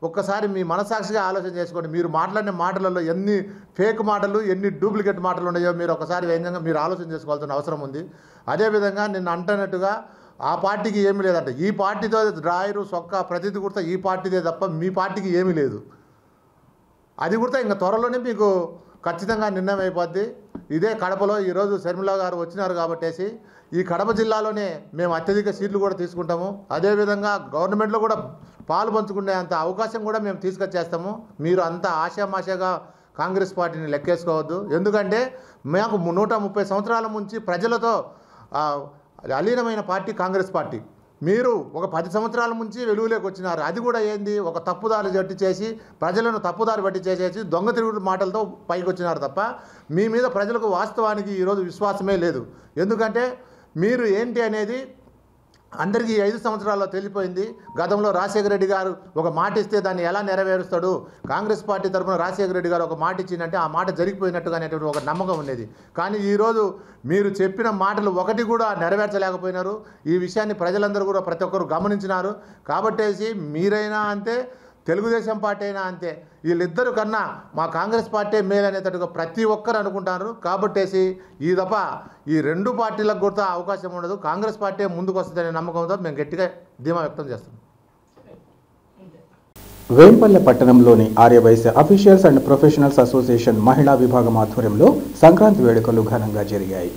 ఒక్కసారి మీ మనసాక్షిగా ఆలోచన చేసుకోండి. మీరు మాట్లాడిన మాటలలో ఎన్ని ఫేక్ మాటలు, ఎన్ని డూప్లికేట్ మాటలు ఉన్నాయో మీరు ఒకసారి వ్యంగ్యంగా మీరు ఆలోచన చేసుకోవాల్సిన అవసరం ఉంది. అదేవిధంగా నిన్న అంటున్నట్టుగా ఆ పార్టీకి ఏమీ లేదంట. ఈ పార్టీతో డ్రాయరు సొక్క ప్రతిదీ కూడా ఈ పార్టీదే తప్ప మీ పార్టీకి ఏమీ లేదు. అది కూడా ఇంకా త్వరలోనే మీకు ఖచ్చితంగా నిర్ణయం అయిపోద్ది. ఇదే కడపలో ఈరోజు షర్మిలా గారు వచ్చినారు కాబట్టేసి ఈ కడప జిల్లాలోనే మేము అత్యధిక సీట్లు కూడా తీసుకుంటాము. అదేవిధంగా గవర్నమెంట్లో కూడా పాలు పంచుకునే అంత అవకాశం కూడా మేము తీసుకొచ్చేస్తాము. మీరు అంత ఆశామాషగా కాంగ్రెస్ పార్టీని లెక్కేసుకోవద్దు. ఎందుకంటే మాకు 130 సంవత్సరాల నుంచి ప్రజలతో అలీనమైన పార్టీ కాంగ్రెస్ పార్టీ. మీరు ఒక 10 సంవత్సరాల నుంచి వెలుగులోకి వచ్చినారు. అది కూడా ఏంది, ఒక తప్పుదారి జట్టు చేసి ప్రజలను తప్పుదారి బట్టి చేసేసి దొంగ తిరుగుడు మాటలతో పైకి వచ్చినారు తప్ప మీ మీద ప్రజలకు వాస్తవానికి ఈరోజు విశ్వాసమే లేదు. ఎందుకంటే మీరు ఏంటి అనేది అందరికీ 5 సంవత్సరాల్లో తెలిసిపోయింది. గతంలో రాజశేఖర రెడ్డి గారు ఒక మాట ఇస్తే దాన్ని ఎలా నెరవేరుస్తాడు, కాంగ్రెస్ పార్టీ తరఫున రాజశేఖర రెడ్డి గారు ఒక మాట ఇచ్చిందంటే ఆ మాట జరిగిపోయినట్టుగా అనేటువంటి ఒక నమ్మకం ఉండేది. కానీ ఈరోజు మీరు చెప్పిన మాటలు ఒకటి కూడా నెరవేర్చలేకపోయినారు. ఈ విషయాన్ని ప్రజలందరూ కూడా ప్రతి ఒక్కరు గమనించినారు. కాబట్టేసి మీరైనా అంతే, తెలుగుదేశం పార్టీ అయినా అంతే, వీళ్ళిద్దరు కన్నా మా కాంగ్రెస్ పార్టీ మేలనేటట్టుగా ప్రతి ఒక్కరు అనుకుంటారు. కాబట్టేసి ఈ దఫ ఈ 2 పార్టీలకు కూడా అవకాశం ఉండదు. కాంగ్రెస్ పార్టీ ముందుకు వస్తుందనే నమ్మకంతో మేము గట్టిగా ధీమా వ్యక్తం చేస్తున్నాం. వేంపల్లె పట్టణంలోని Aryavysya officials and professionals association మహిళా విభాగం ఆధ్వర్యంలో సంక్రాంతి వేడుకలు ఘనంగా జరిగాయి.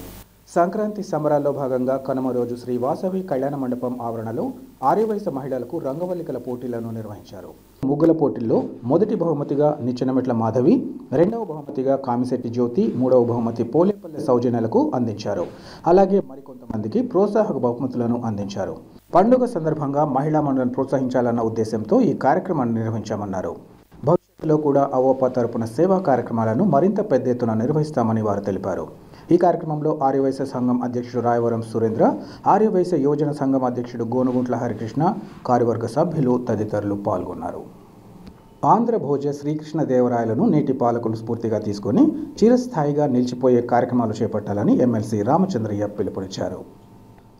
సంక్రాంతి సంబరాల్లో భాగంగా కనుమ రోజు శ్రీ వాసవి కళ్యాణ మండపం ఆవరణలో ఆర్యవైశ్య మహిళలకు రంగవల్లికల పోటీలను నిర్వహించారు. ముగ్గుల పోటీల్లో మొదటి బహుమతిగా నిచ్చెనమెట్ల మాధవి, రెండవ బహుమతిగా కామిశెట్టి జ్యోతి, మూడవ బహుమతి పోలేపల్లె సౌజన్యాలకు అందించారు. అలాగే మరికొంతమందికి ప్రోత్సాహక బహుమతులను అందించారు. పండుగ సందర్భంగా మహిళా మండలిని ప్రోత్సహించాలన్న ఉద్దేశంతో ఈ కార్యక్రమాన్ని నిర్వహించామన్నారు. భవిష్యత్తులో కూడా అవోపా తరపున సేవా కార్యక్రమాలను మరింత పెద్ద ఎత్తున నిర్వహిస్తామని వారు తెలిపారు. ఈ కార్యక్రమంలో ఆర్యవైశ్య సంఘం అధ్యక్షుడు రాయవరం సురేంద్ర, ఆర్యవైశ్య యువజన సంఘం అధ్యక్షుడు గోనుగుంట్ల హరికృష్ణ, కార్యవర్గ సభ్యులు తదితరులు పాల్గొన్నారు. ఆంధ్ర భోజ శ్రీకృష్ణదేవరాయలను నేటి పాలకులు స్ఫూర్తిగా తీసుకుని చిరస్థాయిగా నిలిచిపోయే కార్యక్రమాలు చేపట్టాలని ఎమ్మెల్సీ రామచంద్రయ్య పిలుపునిచ్చారు.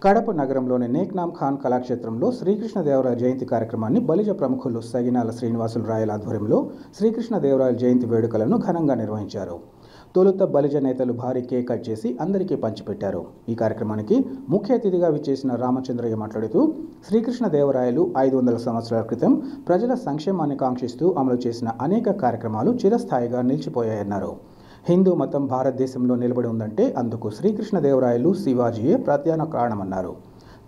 కడప నగరంలోని నేక్నామ్ ఖాన్ కళాక్షేత్రంలో శ్రీకృష్ణదేవరాయల జయంతి కార్యక్రమాన్ని బలిజ ప్రముఖులు సగినాల శ్రీనివాసులు రాయల ఆధ్వర్యంలో శ్రీకృష్ణదేవరాయల జయంతి వేడుకలను ఘనంగా నిర్వహించారు. తొలుత బలిజ నేతలు భారీ కేక్ కట్ చేసి అందరికీ పంచిపెట్టారు. ఈ కార్యక్రమానికి ముఖ్య అతిథిగా విచ్చేసిన రామచంద్రయ్య మాట్లాడుతూ శ్రీకృష్ణదేవరాయలు 500 సంవత్సరాల క్రితం ప్రజల సంక్షేమాన్ని కాంక్షిస్తూ అమలు చేసిన అనేక కార్యక్రమాలు చిరస్థాయిగా నిలిచిపోయాయన్నారు. హిందూ మతం భారతదేశంలో నిలబడి ఉందంటే అందుకు శ్రీకృష్ణదేవరాయలు శివాజీయే ప్రధాన కారణమన్నారు.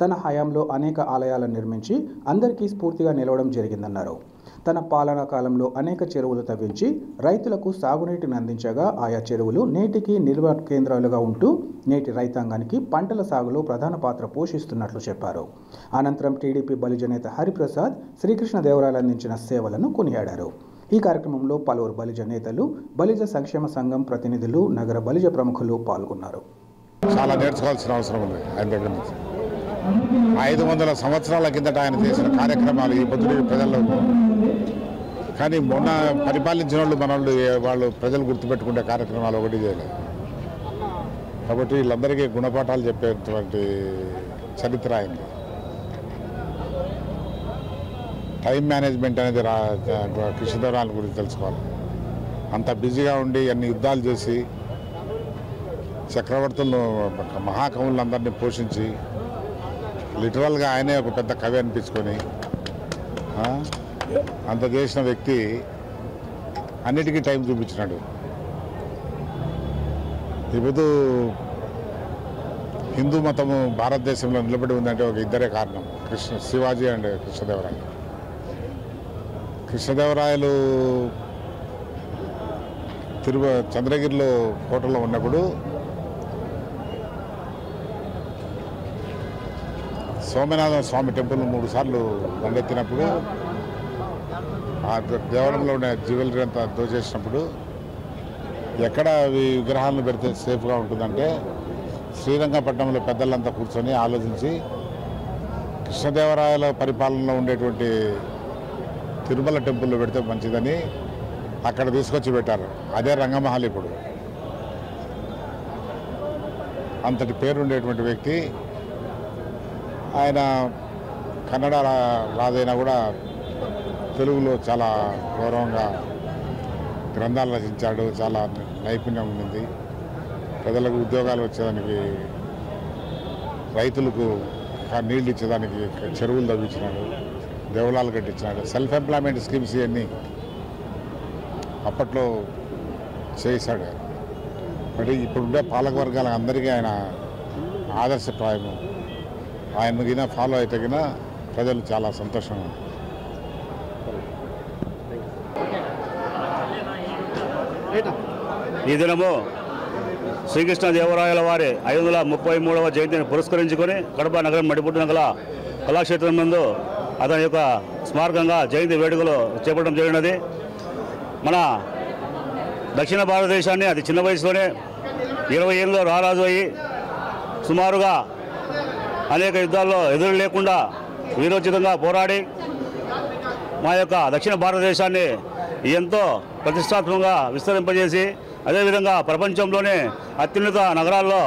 తన హయాంలో అనేక ఆలయాలను నిర్మించి అందరికీ స్ఫూర్తిగా నిలవడం జరిగిందన్నారు. తన పాలనా కాలంలో అనేక చెరువులు తవ్వించి రైతులకు సాగునీటిని అందించగా ఆయా చెరువులు నేటికి నిల్వ కేంద్రాలుగా ఉంటూ నేటి రైతాంగానికి పంటల సాగులో ప్రధాన పాత్ర పోషిస్తున్నట్లు చెప్పారు. అనంతరం టీడీపీ బలిజ నేత హరిప్రసాద్ శ్రీకృష్ణదేవరాయలు అందించిన సేవలను కొనియాడారు. ఈ కార్యక్రమంలో పలువురు బలిజ నేతలు, బలిజ సంక్షేమ సంఘం ప్రతినిధులు, నగర బలిజ ప్రముఖులు పాల్గొన్నారు. చాలా నేర్చుకోవాల్సిన అవసరం ఉంది. ఆయన దగ్గర నుంచి 500 సంవత్సరాల కిందట ఆయన చేసిన కార్యక్రమాలు ఈ పొద్దున ప్రజల్లో, కానీ మొన్న పరిపాలించిన వాళ్ళు వాళ్ళు ప్రజలు గుర్తుపెట్టుకునే కార్యక్రమాలు ఒకటి చేయలేదు. కాబట్టి వీళ్ళందరికీ గుణపాఠాలు చెప్పేటువంటి చరిత్ర అయింది. టైం మేనేజ్మెంట్ అనేది కృష్ణదేవరాయల గురించి తెలుసుకోవాలి. అంత బిజీగా ఉండి అన్ని యుద్ధాలు చేసి చక్రవర్తులను మహాకవులందరినీ పోషించి లిటరల్గా ఆయనే ఒక పెద్ద కవి అనిపించుకొని అంత చేసిన వ్యక్తి అన్నిటికీ టైం చూపించినాడు. ఇప్పుడు హిందూ మతము భారతదేశంలో నిలబడి ఉందంటే ఒక ఇద్దరే కారణం, శివాజీ అండ్ కృష్ణదేవరాయలు. కృష్ణదేవరాయలు చంద్రగిరిలో కోటలో ఉన్నప్పుడు సోమనాథ స్వామి టెంపుల్ 3 సార్లు దండెత్తినప్పుడు ఆ దేవాలయంలో ఉన్న జ్యువెలరీ అంతా దోచేసినప్పుడు ఎక్కడ విగ్రహాలను పెడితే సేఫ్గా ఉంటుందంటే శ్రీరంగపట్నంలో పెద్దలంతా కూర్చొని ఆలోచించి కృష్ణదేవరాయల పరిపాలనలో ఉండేటువంటి తిరుమల టెంపుల్లో పెడితే మంచిదని అక్కడ తీసుకొచ్చి పెట్టారు. అదే రంగమహల్. ఇప్పుడు అంతటి పేరుండేటువంటి వ్యక్తి ఆయన కన్నడ రాదైనా కూడా తెలుగులో చాలా గౌరవంగా గ్రంథాలు రచించాడు. చాలా నైపుణ్యం ఉంది. ప్రజలకు ఉద్యోగాలు వచ్చేదానికి, రైతులకు నీళ్ళు ఇచ్చేదానికి చెరువులు తవ్వించినాడు, దేవాలయాలు కట్టించినాడు. సెల్ఫ్ ఎంప్లాయ్మెంట్ స్కీమ్స్ ఇవన్నీ అప్పట్లో చేశాడు. మరి ఇప్పుడుండే పాలకవర్గాలకు అందరికీ ఆయన ఆదర్శప్రాయము. ఆయన గిన ఫాలో అయితే గిన ప్రజలు చాలా సంతోషంగా ఉంటారు. ఈ దినము శ్రీకృష్ణదేవరాయల వారి 533వ జయంతిని పురస్కరించుకొని కడప నగరం మడిపుట్టిన గల కళాక్షేత్రం నందు అతని యొక్క స్మారకంగా జయంతి వేడుకలు చేపట్టడం జరిగినది. మన దక్షిణ భారతదేశాన్ని అతి చిన్న వయసులోనే 20 ఏళ్ళలో రారాజు అయ్యి సుమారుగా అనేక యుద్ధాల్లో ఎదురు లేకుండా వీరోచితంగా పోరాడి మా యొక్క దక్షిణ భారతదేశాన్ని ఎంతో ప్రతిష్టాత్మకంగా విస్తరింపజేసి అదేవిధంగా ప్రపంచంలోనే అత్యున్నత నగరాల్లో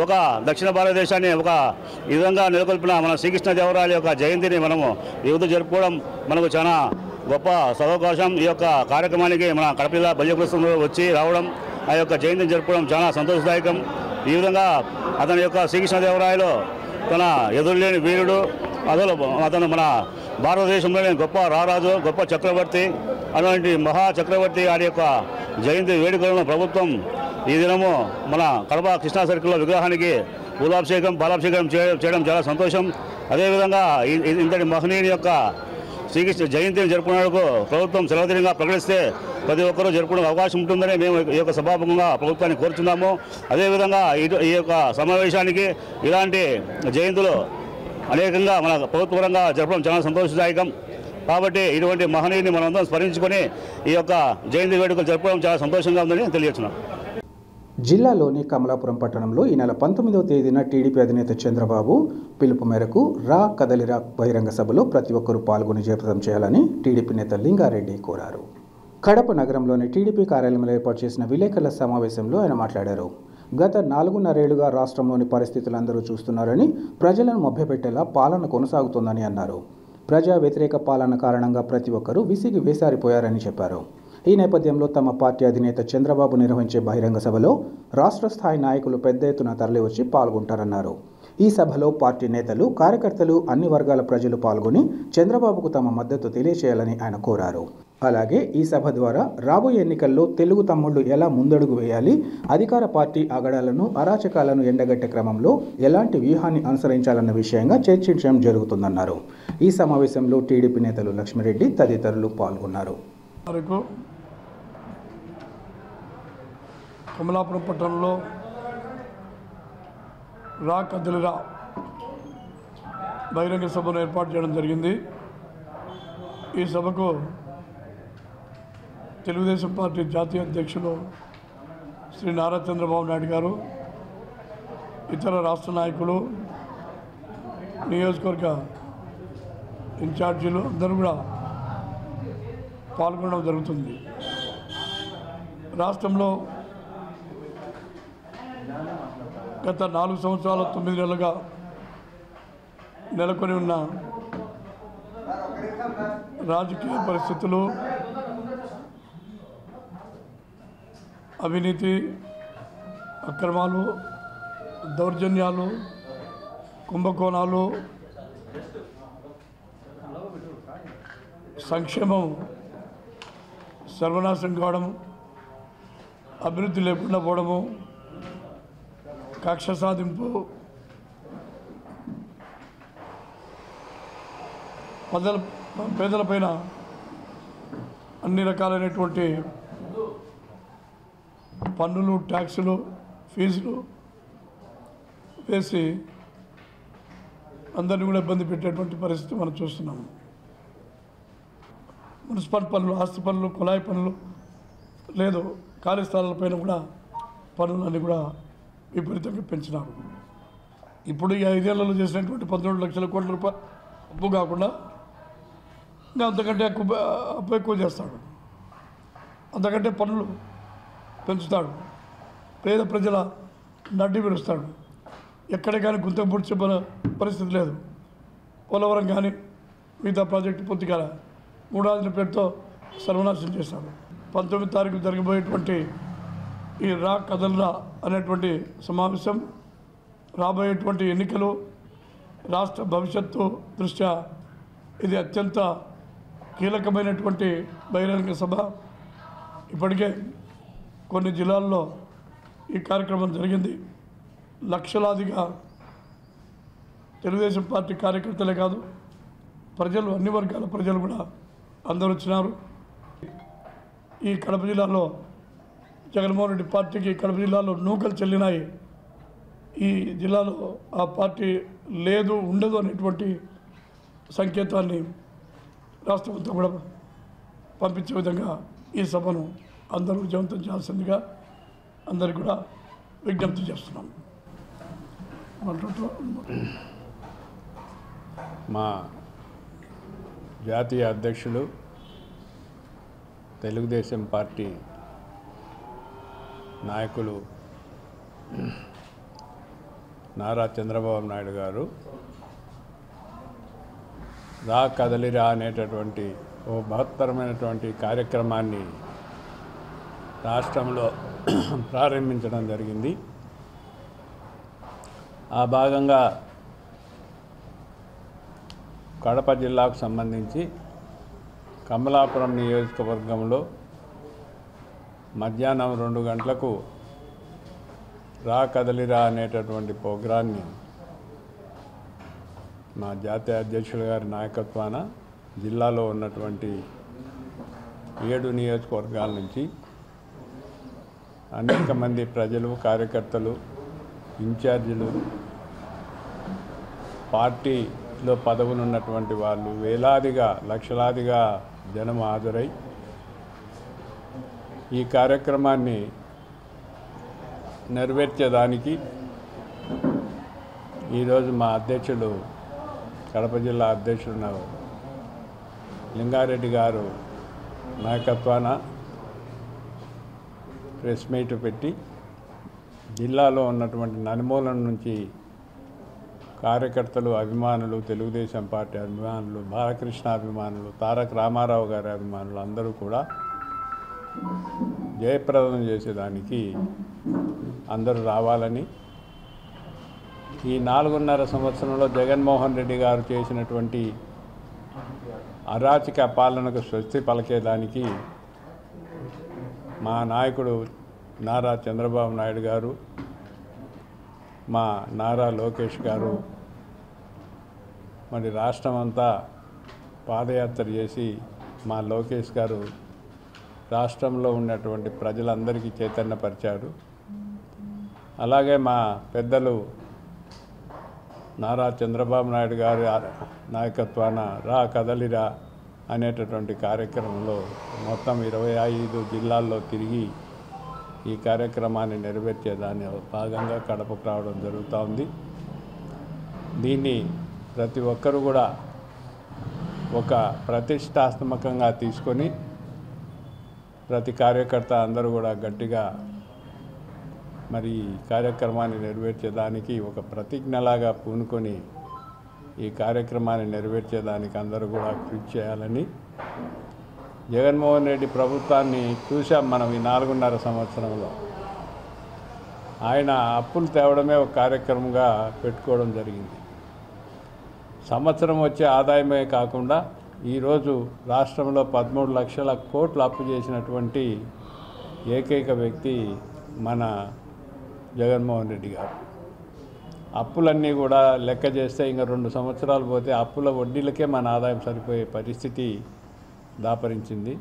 ఒక దక్షిణ భారతదేశాన్ని ఒక ఈ విధంగా నెలకొల్పిన మన శ్రీకృష్ణదేవరాయల యొక్క జయంతిని మనము యువత జరుపుకోవడం మనకు చాలా గొప్ప సదవకాశం. ఈ యొక్క కార్యక్రమానికి మన కడప జిల్లా బలిజపురంలో వచ్చి రావడం, ఆ యొక్క జయంతిని జరుపుకోవడం చాలా సంతోషదాయకం. ఈ విధంగా అతని యొక్క శ్రీకృష్ణదేవరాయలు తన ఎదురులేని వీరుడు, అతను మన భారతదేశంలోనే గొప్ప రారాజు, గొప్ప చక్రవర్తి. అటువంటి మహా చక్రవర్తి వారి యొక్క జయంతి వేడుకలను ప్రభుత్వం ఈ దినము మన కడప కృష్ణా సర్కిల్లో విగ్రహానికి పూలాభిషేకం, పాలాభిషేకం చేయడం చాలా సంతోషం. అదేవిధంగా ఇంతటి మహనీయుని యొక్క శ్రీకృష్ణ జయంతిని జరుపుకునేందుకు ప్రభుత్వం సెలవుదినంగా ప్రకటిస్తే ప్రతి ఒక్కరూ జరుపుకునే అవకాశం ఉంటుందని మేము ఈ యొక్క సభాముఖంగా ప్రభుత్వాన్ని కోరుతున్నాము. అదేవిధంగా ఈ యొక్క సమావేశానికి ఇలాంటి జయంతులు అనేకంగా మన ప్రభుత్వపరంగా జరపడం చాలా సంతోషదాయకం. కాబట్టి ఇటువంటి మహనీయుని మనందరం స్మరించుకొని ఈ యొక్క జయంతి వేడుకలు జరపడం చాలా సంతోషంగా ఉందని తెలియజేస్తున్నాం. జిల్లాలోని కమలాపురం పట్టణంలో ఈ నెల 19వ తేదీన టీడీపీ అధినేత చంద్రబాబు పిలుపు మేరకు రా కదలిరా బహిరంగ సభలో ప్రతి ఒక్కరూ పాల్గొని జయప్రదం చేయాలని టీడీపీ నేత లింగారెడ్డి కోరారు. కడప నగరంలోని టీడీపీ కార్యాలయంలో ఏర్పాటు చేసిన విలేకరుల సమావేశంలో ఆయన మాట్లాడారు. గత 4.5 ఏళ్లుగా రాష్ట్రంలోని పరిస్థితులందరూ చూస్తున్నారని, ప్రజలను మభ్యపెట్టేలా పాలన కొనసాగుతోందని అన్నారు. ప్రజా వ్యతిరేక పాలన కారణంగా ప్రతి ఒక్కరూ విసిగి వేసారిపోయారని చెప్పారు. ఈ నేపథ్యంలో తమ పార్టీ అధినేత చంద్రబాబు నిర్వహించే బహిరంగ సభలో రాష్ట్ర స్థాయి నాయకులు పెద్ద ఎత్తున తరలివచ్చి పాల్గొంటారన్నారు. ఈ సభలో పార్టీ నేతలు, కార్యకర్తలు, అన్ని వర్గాల ప్రజలు పాల్గొని చంద్రబాబుకు తమ మద్దతు తెలియచేయాలని ఆయన కోరారు. అలాగే ఈ సభ ద్వారా రాబోయే ఎన్నికల్లో తెలుగు తమ్ముళ్లు ఎలా ముందడుగు వేయాలి, అధికార పార్టీ ఆగడాలను, అరాచకాలను ఎండగట్టే క్రమంలో ఎలాంటి వ్యూహాన్ని అనుసరించాలన్న విషయంగా చర్చించడం జరుగుతుందన్నారు. ఈ సమావేశంలో టీడీపీ నేతలు లక్ష్మిరెడ్డి తదితరులు పాల్గొన్నారు. కమలాపురం పట్టణంలో రా కదలిరా బహిరంగ సభను ఏర్పాటు చేయడం జరిగింది. ఈ సభకు తెలుగుదేశం పార్టీ జాతీయ అధ్యక్షులు శ్రీ నారా చంద్రబాబు నాయుడు గారు, ఇతర రాష్ట్ర నాయకులు, నియోజకవర్గ ఇన్ఛార్జీలు అందరూ కూడా పాల్గొనడం జరుగుతుంది. రాష్ట్రంలో గత 4 సంవత్సరాల 9 నెలలుగా నెలకొని ఉన్న రాజకీయ పరిస్థితులు, అవినీతి, అక్రమాలు, దౌర్జన్యాలు, కుంభకోణాలు, సంక్షేమం సర్వనాశనం కావడం, అభివృద్ధి లేకుండా పోవడము, కక్ష సాధింపు, పేదలపైన అన్ని రకాలైనటువంటి పన్నులు, ట్యాక్సులు, ఫీజులు వేసి అందరినీ కూడా ఇబ్బంది పెట్టేటువంటి పరిస్థితి మనం చూస్తున్నాము. మున్సిపల్ పనులు, ఆస్తి పనులు, కుళాయి పనులు, లేదు ఖాళీ స్థలాలపైన కూడా పనులన్నీ కూడా విపరీతంగా పెంచినారు. ఇప్పుడు ఈ 5 ఏళ్లలో చేసినటువంటి 12 లక్షల కోట్ల రూపాయలు అప్పు కాకుండా ఇంకా అంతకంటే అప్పు ఎక్కువ చేస్తాడు, అంతకంటే పనులు పెంచుతాడు, పేద ప్రజల నడ్డి విరుస్తాడు. ఎక్కడే కానీ గుంత పూడ్చే పరిస్థితి లేదు. పోలవరం కానీ మిగతా ప్రాజెక్టు పూర్తిగా 3వ పేరుతో సర్వనాశనం చేశాడు. 19వ తారీఖు జరగబోయేటువంటి ఈ రా కదలరా అనేటువంటి సమావేశం రాబోయేటువంటి ఎన్నికలు, రాష్ట్ర భవిష్యత్తు దృష్ట్యా ఇది అత్యంత కీలకమైనటువంటి బహిరంగ సభ. ఇప్పటికే కొన్ని జిల్లాల్లో ఈ కార్యక్రమం జరిగింది. లక్షలాదిగా తెలుగుదేశం పార్టీ కార్యకర్తలే కాదు, ప్రజలు, అన్ని వర్గాల ప్రజలు కూడా అందరూ వచ్చినారు. ఈ కడప జిల్లాలో జగన్మోహన్ రెడ్డి పార్టీకి కడప జిల్లాలో నూకలు చెల్లినాయి. ఈ జిల్లాలో ఆ పార్టీ లేదు, ఉండదు అనేటువంటి సంకేతాన్ని రాష్ట్రమంతా కూడా పంపించే విధంగా ఈ సభను అందరూ విజయవంతం చేయాల్సిందిగా అందరికీ కూడా విజ్ఞప్తి చేస్తున్నాం. మా జాతీయ అధ్యక్షులు తెలుగుదేశం పార్టీ నాయకులు నారా చంద్రబాబు నాయుడు గారు రా కదలిరా అనేటటువంటి ఓ మహత్తరమైనటువంటి కార్యక్రమాన్ని రాష్ట్రంలో ప్రారంభించడం జరిగింది. ఆ భాగంగా కడప జిల్లాకు సంబంధించి కమలాపురం నియోజకవర్గంలో మధ్యాహ్నం 2 గంటలకు రా కదలిరా అనేటటువంటి ప్రోగ్రాన్ని మా జాతీయ అధ్యక్షుల గారి నాయకత్వాన జిల్లాలో ఉన్నటువంటి 7 నియోజకవర్గాల నుంచి అనేక మంది ప్రజలు, కార్యకర్తలు, ఇన్ఛార్జీలు, పార్టీలో పదవులు ఉన్నటువంటి వాళ్ళు వేలాదిగా, లక్షలాదిగా జనం హాజరై ఈ కార్యక్రమాన్ని నెరవేర్చేదానికి ఈరోజు మా అధ్యక్షులు, కడప జిల్లా అధ్యక్షుడు లింగారెడ్డి గారు నాయకత్వాన ప్రెస్ మీట్ పెట్టి జిల్లాలో ఉన్నటువంటి నలుమూలల నుంచి కార్యకర్తలు, అభిమానులు, తెలుగుదేశం పార్టీ అభిమానులు, బాలకృష్ణ అభిమానులు, తారక రామారావు గారి అభిమానులు అందరూ కూడా జయప్రదం చేసేదానికి అందరూ రావాలని, ఈ 4.5 సంవత్సరంలో జగన్మోహన్ రెడ్డి గారు చేసినటువంటి అరాచక పాలనకు స్వస్తి పలికేదానికి మా నాయకుడు నారా చంద్రబాబు నాయుడు గారు, మా నారా లోకేష్ గారు మరి రాష్ట్రం అంతా పాదయాత్ర చేసి మా లోకేష్ గారు రాష్ట్రంలో ఉన్నటువంటి ప్రజలందరికీ చైతన్యపరిచారు. అలాగే మా పెద్దలు నారా చంద్రబాబు నాయుడు గారి నాయకత్వాన రా కదలిరా అనేటటువంటి కార్యక్రమంలో మొత్తం 25 జిల్లాల్లో తిరిగి ఈ కార్యక్రమాన్ని నెరవేర్చేదాన్ని భాగంగా కడపకు రావడం జరుగుతూ ఉంది. దీన్ని ప్రతి ఒక్కరూ కూడా ఒక ప్రతిష్టాత్మకంగా తీసుకొని ప్రతి కార్యకర్త అందరూ కూడా గట్టిగా మరి కార్యక్రమాన్ని నెరవేర్చేదానికి ఒక ప్రతిజ్ఞలాగా పూనుకొని ఈ కార్యక్రమాన్ని నెరవేర్చేదానికి అందరూ కూడా కృషి చేయాలని, జగన్మోహన్ రెడ్డి ప్రభుత్వాన్ని చూసాం మనం ఈ 4.5 సంవత్సరంలో. ఆయన అప్పులు తేవడమే ఒక కార్యక్రమంగా పెట్టుకోవడం జరిగింది. సంవత్సరం వచ్చే ఆదాయమే కాకుండా ఈరోజు రాష్ట్రంలో 13 లక్షల కోట్లు అప్పు చేసినటువంటి ఏకైక వ్యక్తి మన జగన్మోహన్ రెడ్డి గారు. అప్పులన్నీ కూడా లెక్క చేస్తే ఇంకా 2 సంవత్సరాలు పోతే అప్పుల వడ్డీలకే మన ఆదాయం సరిపోయే పరిస్థితి దాపరించింది.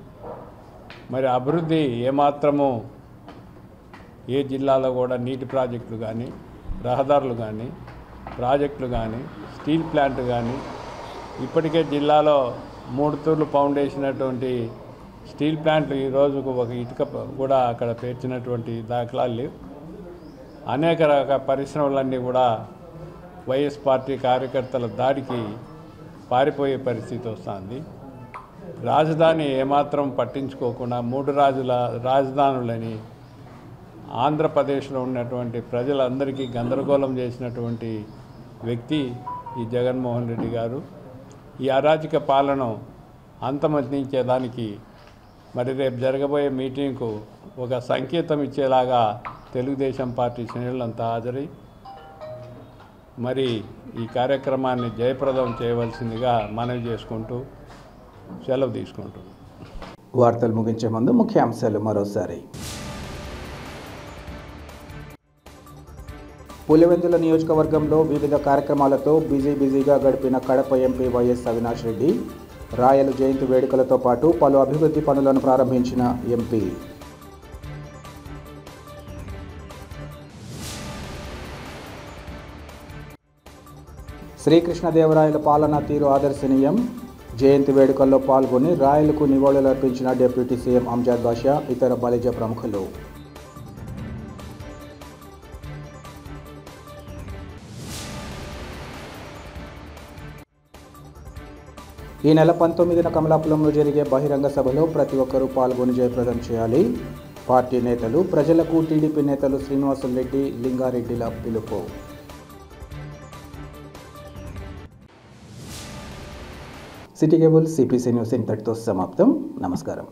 మరి అభివృద్ధి ఏమాత్రము ఏ జిల్లాలో కూడా నీటి ప్రాజెక్టులు కానీ, రహదారులు కానీ, ప్రాజెక్టులు కానీ, స్టీల్ ప్లాంట్ కానీ, ఇప్పటికే జిల్లాలో 3 తూర్లు పౌండేసినటువంటి స్టీల్ ప్లాంట్లు ఈ రోజుకు ఒక ఇటుక కూడా అక్కడ పేర్చినటువంటి దాఖలాలు లేవు. అనేక రకాల పరిశ్రమలన్నీ కూడా వైఎస్ పార్టీ కార్యకర్తల దాడికి పారిపోయే పరిస్థితి వస్తుంది. రాజధాని ఏమాత్రం పట్టించుకోకుండా 3 రాజధానులని ఆంధ్రప్రదేశ్లో ఉన్నటువంటి ప్రజలందరికీ గందరగోళం చేసినటువంటి వ్యక్తి ఈ జగన్మోహన్ రెడ్డి గారు. ఈ అరాచక పాలన అంతమొందించేదానికి మరి రేపు జరగబోయే మీటింగ్కు ఒక సంకేతం ఇచ్చేలాగా తెలుగుదేశం పార్టీ శ్రేణులంతా హాజరై మరి ఈ కార్యక్రమాన్ని జయప్రదం చేయవలసిందిగా మనవి చేసుకుంటూ సెలవు తీసుకుంటున్నాం. వార్తలు ముగించే ముందు ముఖ్యాంశాలు మరోసారి. పులివెందుల నియోజకవర్గంలో వివిధ కార్యక్రమాలతో బిజీగా గడిపిన కడప ఎంపీ వైఎస్ అవినాష్ రెడ్డి. రాయలు జయంతి వేడుకలతో పాటు పలు అభివృద్ధి పనులను ప్రారంభించిన ఎంపీ. శ్రీకృష్ణదేవరాయల పాలనా తీరు ఆదర్శనీయం. జయంతి వేడుకల్లో పాల్గొని రాయలకు నివాళులర్పించిన డిప్యూటీ సీఎం అంజద్ బాషా, ఇతర బలిజ ప్రముఖులు. ఈ నెల 19న కమలాపురంలో జరిగే బహిరంగ సభలో ప్రతి ఒక్కరూ పాల్గొని జయప్రదం చేయాలి. పార్టీ నేతలు, ప్రజలకు టీడీపీ నేతలు శ్రీనివాసులరెడ్డి, లింగారెడ్డిల పిలుపు. సిటీ కేబుల్ సిపిసి న్యూస్ ఇంతటితో సమాప్తం. నమస్కారం.